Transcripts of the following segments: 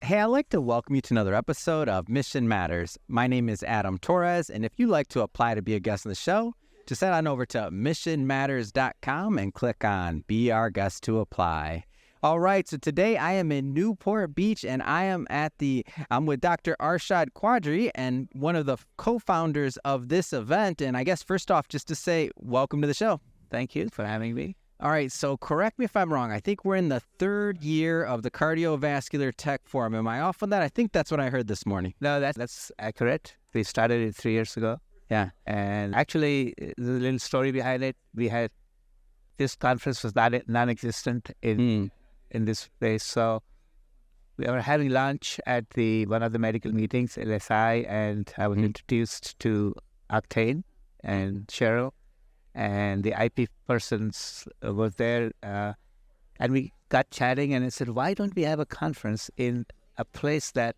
Hey, I'd like to welcome you to another episode of Mission Matters. My name is Adam Torres, and if you'd like to apply to be a guest on the show, just head on over to missionmatters.com and click on Be Our Guest to apply. All right, so today I am in Newport Beach, and I'm with Dr. Arshad Quadri, and one of the co-founders of this event. And I guess first off, just to say, welcome to the show. Thank you for having me. All right, so correct me if I'm wrong. I think we're in the third year of the Cardiovascular Tech Forum. Am I off on that? I think that's what I heard this morning. No, that's accurate. We started it 3 years ago. Yeah. And actually, there's a little story behind it. This conference was non-existent in this place. So we were having lunch at one of the medical meetings, LSI, and I was introduced to Octane and Cheryl. And the IP persons was there, and we got chatting, and I said, why don't we have a conference in a place that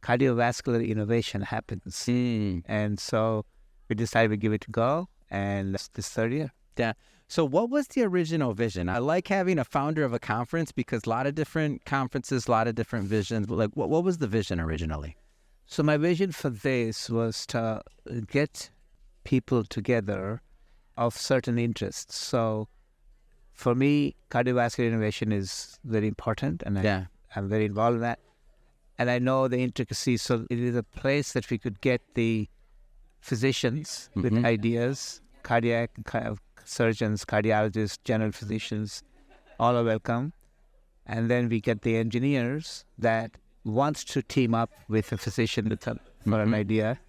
cardiovascular innovation happens? And so we decided to give it a go, and that's this third year. Yeah. So what was the original vision? I like having a founder of a conference because a lot of different conferences, a lot of different visions. But what was the vision originally? So my vision for this was to get people together of certain interests. So for me, cardiovascular innovation is very important, and I'm very involved in that. And I know the intricacies. So it is a place that we could get the physicians with ideas, cardiac surgeons, cardiologists, general physicians, all are welcome. And then we get the engineers that wants to team up with a physician for an idea,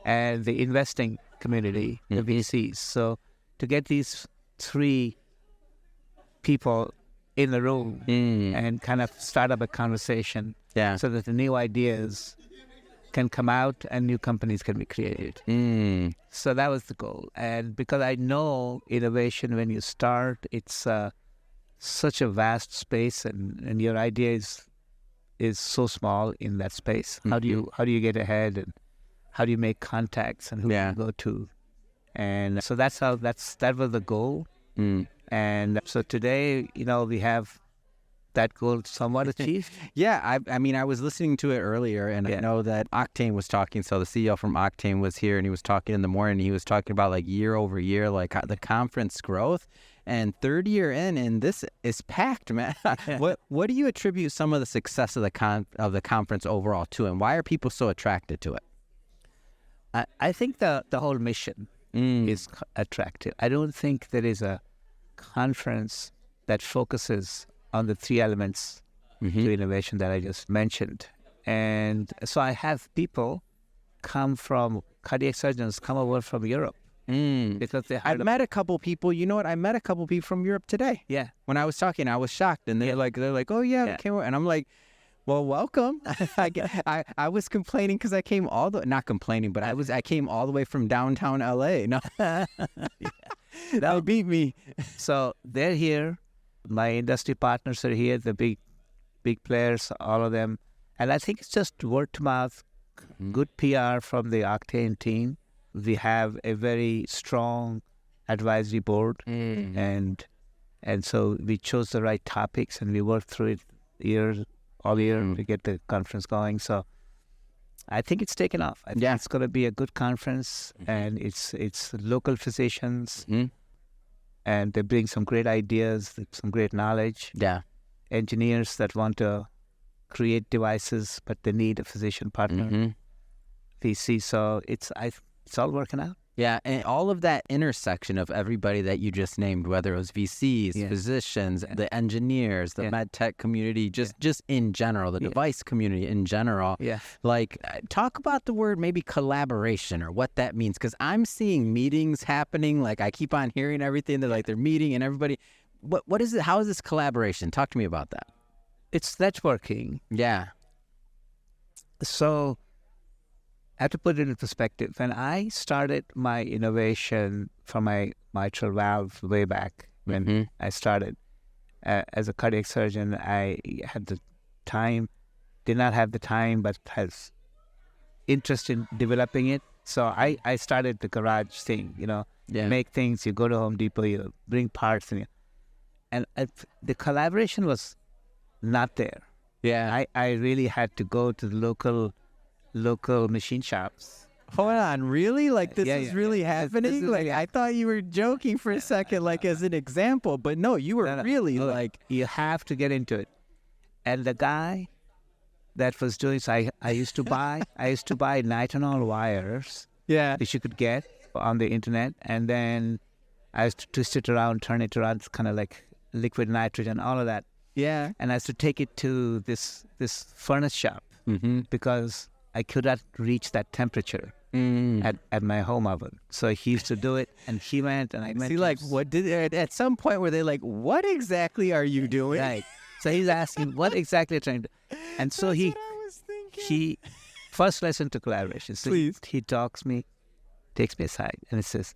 and the investing community, the VCs. So to get these three people in the room and kind of start up a conversation so that the new ideas can come out and new companies can be created. So that was the goal. And because I know innovation, when you start, it's such a vast space, and your idea is so small in that space. How do you get ahead, and how do you make contacts, and who you go to? And so that was the goal. And so today, we have that goal somewhat achieved. I mean, I was listening to it earlier, and I know that Octane was talking. So the CEO from Octane was here, and he was talking in the morning. He was talking about like year over year, like the conference growth. And third year in, and this is packed, man. What do you attribute some of the success of the conference overall to, and why are people so attracted to it? I think the whole mission is attractive. I don't think there is a conference that focuses on the three elements to innovation that I just mentioned. And so I have people cardiac surgeons come over from Europe. Because I've met a couple people. You know what? I met a couple people from Europe today. Yeah. When I was talking, I was shocked, and they're like, oh yeah, came over, and I'm like, well, welcome. I was complaining because I came not complaining, but I came all the way from downtown LA. No, that beat me. So they're here. My industry partners are here. The big players, all of them, and I think it's just word of mouth, good PR from the Octane team. We have a very strong advisory board, and so we chose the right topics, and we worked through it all year to get the conference going. So I think it's taken off. I think it's going to be a good conference, and it's local physicians, and they bring some great ideas, some great knowledge. Yeah, engineers that want to create devices, but they need a physician partner. VC. So it's all working out. Yeah, and all of that intersection of everybody that you just named, whether it was VCs, physicians, the engineers, the med tech community, just in general, the device community in general. Yeah. Like, talk about the word maybe collaboration or what that means, because I'm seeing meetings happening. Like, I keep on hearing everything. They're meeting and everybody. What is it? How is this collaboration? Talk to me about that. It's networking. Yeah. So I have to put it in perspective. When I started my innovation for my mitral valve way back when I started as a cardiac surgeon, I had the time, did not have the time, but has interest in developing it. So I started the garage thing, make things, you go to Home Depot, you bring parts, and the collaboration was not there. Yeah. I really had to go to the local machine shops. Hold on, really? Like this is really happening? This is Like I thought you were joking for a second, like as an example, but no, you were really like You have to get into it. And the guy that was doing, so I used to buy nitinol wires, which you could get on the internet, and then I used to twist it around, turn it around, it's kind of like liquid nitrogen, all of that. Yeah. And I used to take it to this furnace shop because I could not reach that temperature at my home oven. So he used to do it, and he went, and I went. See, like, what did at some point were they like, what exactly are you doing? Right. So he's asking, what exactly are you trying to do? And so he first lesson to collaboration. So Please. He takes me aside, and he says,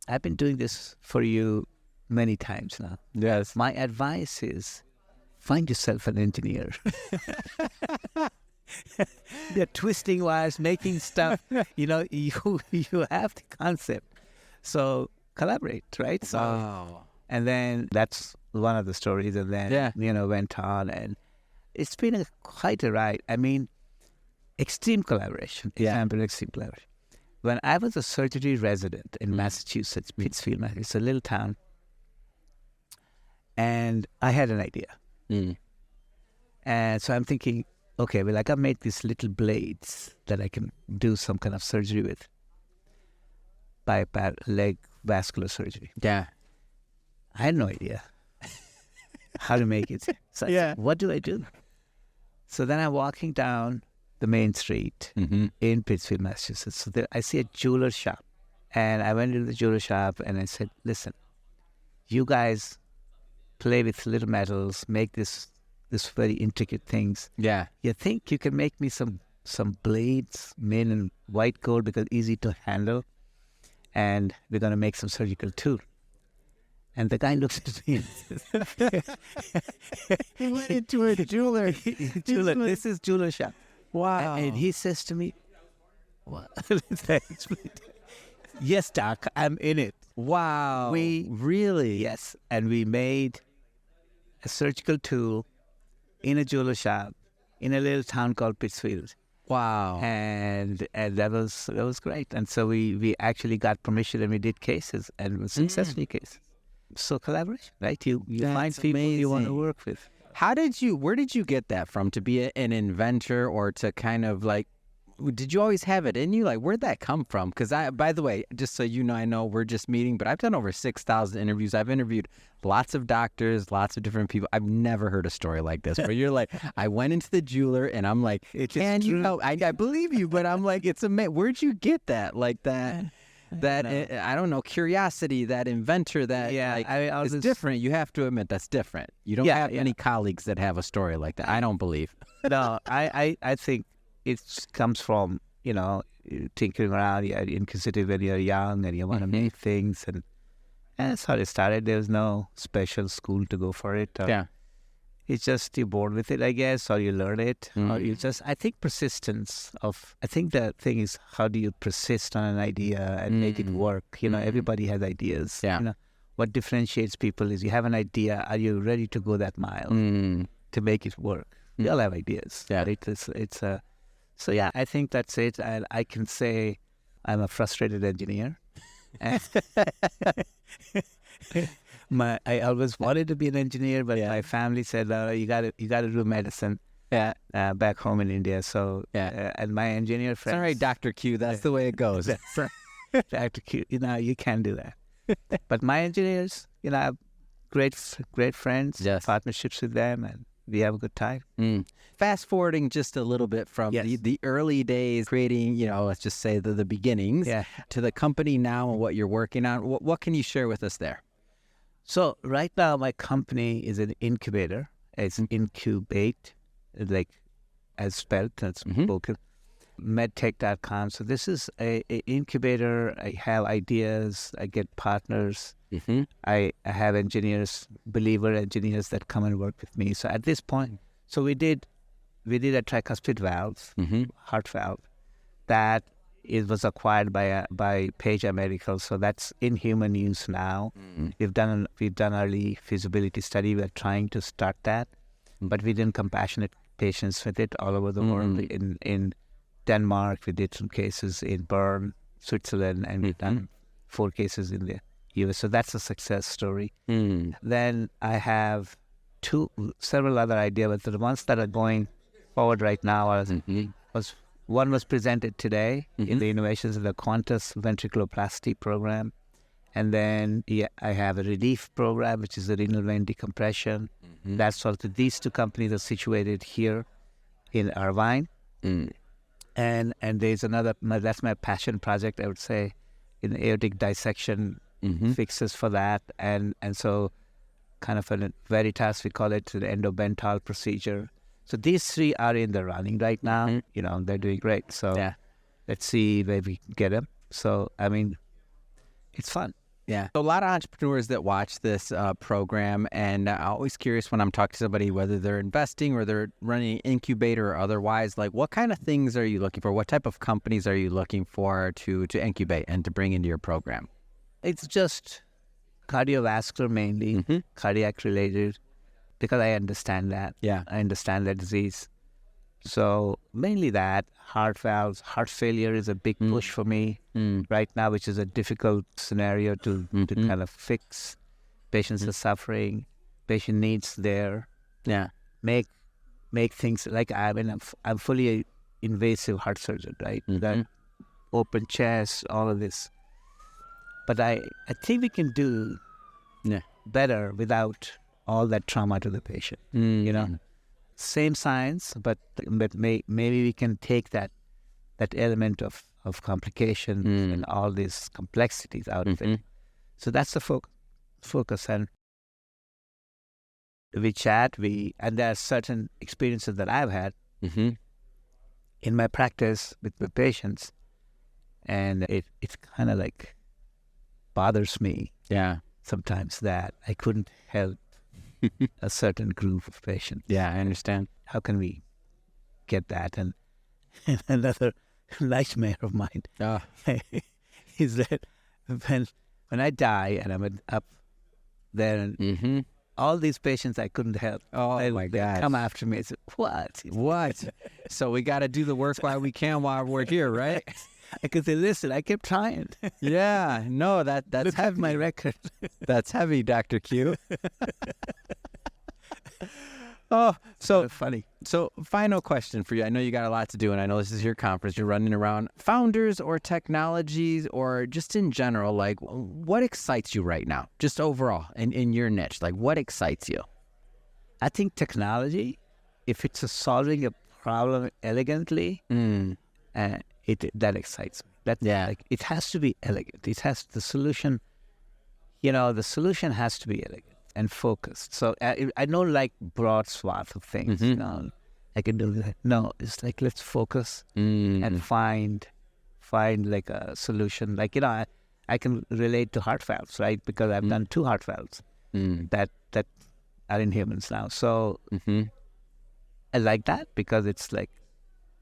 I've been doing this for you many times now. Yes. My advice is find yourself an engineer. They're twisting wires, making stuff. You know, you have the concept. So collaborate, right? So, Wow. and then that's one of the stories. And then, went on. And it's been quite a ride. I mean, extreme collaboration. Example, extreme collaboration. When I was a surgery resident in Massachusetts, Pittsfield, Massachusetts, it's a little town. And I had an idea. And so I'm thinking, okay, well, I can make these little blades that I can do some kind of surgery with. Leg vascular surgery. Yeah. I had no idea how to make it. So I said, what do I do? So then I'm walking down the main street in Pittsfield, Massachusetts. So there, I see a jeweler shop. And I went into the jeweler shop and I said, listen, you guys play with little metals, make this very intricate things. Yeah. You think you can make me some blades made in white gold because easy to handle, and we're going to make some surgical tool. And the guy looks at me and says, He went into a jeweler. This is jeweler shop. Wow. And he says to me, what? Yes, doc, I'm in it. Wow. Really? Yes. And we made a surgical tool in a jeweler shop in a little town called Pittsfield. Wow. And that was great. And so we actually got permission and we did cases and were successful cases. So collaboration, right? You find people you want to work with. Where did you get that from, to be an inventor or to kind of like, did you always have it in you? Like, where'd that come from? Because by the way, just so you know, I know we're just meeting, but I've done over 6,000 interviews. I've interviewed lots of doctors, lots of different people. I've never heard a story like this where you're like, I went into the jeweler and I'm like, can you help? I believe you, but I'm like, it's amazing. Where'd you get that? Like that, I don't know, curiosity, that inventor, that it's different. You have to admit that's different. You don't have any colleagues that have a story like that. I don't believe. No, I think it comes from, tinkering around. You're inquisitive when you're young and you want to make things. And that's how it started. There's no special school to go for it. It's just you're born with it, I guess, or you learn it. Or you just, I think I think the thing is, how do you persist on an idea and make it work? Everybody has ideas. What differentiates people is you have an idea. Are you ready to go that mile to make it work? We all have ideas. Right? So yeah, I think that's it. I can say I'm a frustrated engineer. I always wanted to be an engineer, but my family said, "You got to do medicine." Back home in India. So and my engineer friends. It's all right, Dr. Q. That's the way it goes. Dr. Q. You can't do that. But my engineers, I have great friends, partnerships with them, and we have a good time. Fast forwarding just a little bit from the early days, creating, let's just say the beginnings, to the company now and what you're working on. What can you share with us there? So right now, my company is an incubator. It's incubate, like as spelled, that's spoken. Medtech.com. So this is a incubator. I have ideas. I get partners. I have engineers, believer engineers that come and work with me. So at this point, we did a tricuspid valve, heart valve, that it was acquired by Page Medical. So that's in human use now. We've done early feasibility study. We're trying to start that. but we did compassionate patients with it all over the world. In Denmark, we did some cases in Bern, Switzerland, and we've done 4 cases in the US. So that's a success story. Then I have several other ideas, but the ones that are going forward right now one was presented today in the Innovations of the Qantas Ventriculoplasty program. And then I have a relief program, which is a renal vein decompression. That's also, these 2 companies are situated here in Irvine. And there's another, that's my passion project, I would say, in aortic dissection fixes for that. And so kind of a Veritas, we call it the endobental procedure. So these 3 are in the running right now. They're doing great. So let's see where we get them. So, I mean, it's fun. Yeah. So a lot of entrepreneurs that watch this program, and I'm always curious when I'm talking to somebody, whether they're investing or they're running an incubator or otherwise, like what kind of things are you looking for? What type of companies are you looking for to incubate and to bring into your program? It's just cardiovascular mainly, cardiac related, because I understand that. Yeah. I understand that disease. So mainly that, heart valves, heart failure is a big push for me right now, which is a difficult scenario to kind of fix. Patients are suffering, patient needs there. Yeah. Make things like, I'm fully invasive heart surgeon, right? That open chest, all of this. But I think we can do better without all that trauma to the patient, Same science, but maybe we can take that element of complications and all these complexities out of it. So that's the focus. And we chat, and there are certain experiences that I've had in my practice with the patients, and it's kind of like bothers me sometimes that I couldn't help a certain group of patients. Yeah, I understand. How can we get that? And another nightmare of mine is that when I die and I'm up there, and all these patients I couldn't help. Oh my God! They come after me and say, "What? So we got to do the work while we can while we're here, right?" I could say, "Listen, I kept trying." Yeah, no, that's Look heavy. at my record. That's heavy, Dr. Q. Oh, so funny. So final question for you. I know you got a lot to do, and I know this is your conference. You're running around. Founders or technologies or just in general, like what excites you right now? Just overall in your niche, like what excites you? I think technology, if it's solving a problem elegantly, that excites me. Like, it has to be elegant. The solution, the solution has to be elegant and focused. So I don't like broad swath of things. I can do that. No, it's like, let's focus and find like a solution. Like, I can relate to heart valves, right? Because I've done 2 heart valves that are in humans now. So I like that because it's like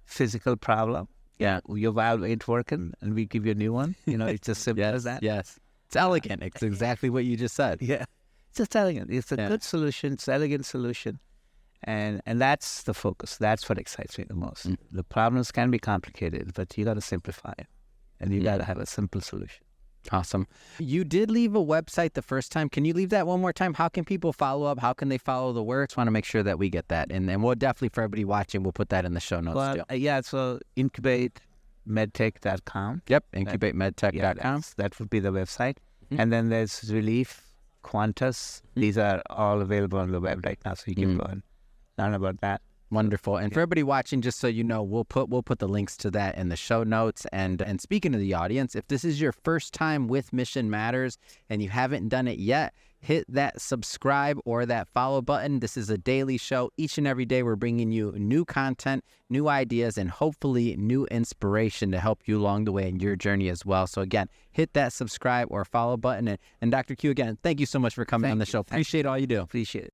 physical problem. Yeah. Your valve ain't working and we give you a new one. It's as simple as that. Yes. It's elegant. It's exactly what you just said. Yeah. It's just elegant. It's a good solution. It's an elegant solution. And that's the focus. That's what excites me the most. The problems can be complicated, but you got to simplify it. And you got to have a simple solution. Awesome. You did leave a website the first time. Can you leave that one more time? How can people follow up? How can they follow the works? Want to make sure that we get that. And we'll definitely, for everybody watching, we'll put that in the show notes too. So incubatemedtech.com. Yep, incubatemedtech.com. That would be the website. And then there's Relief, Qantas. These are all available on the web right now, so you can go and learn about that. Wonderful. And for everybody watching, just so you know, we'll put the links to that in the show notes. And speaking to the audience, if this is your first time with Mission Matters and you haven't done it yet, hit that subscribe or that follow button. This is a daily show. Each and every day we're bringing you new content, new ideas, and hopefully new inspiration to help you along the way in your journey as well. So again, hit that subscribe or follow button. And Dr. Q, again, thank you so much for coming on the show. Appreciate all you do. Appreciate it.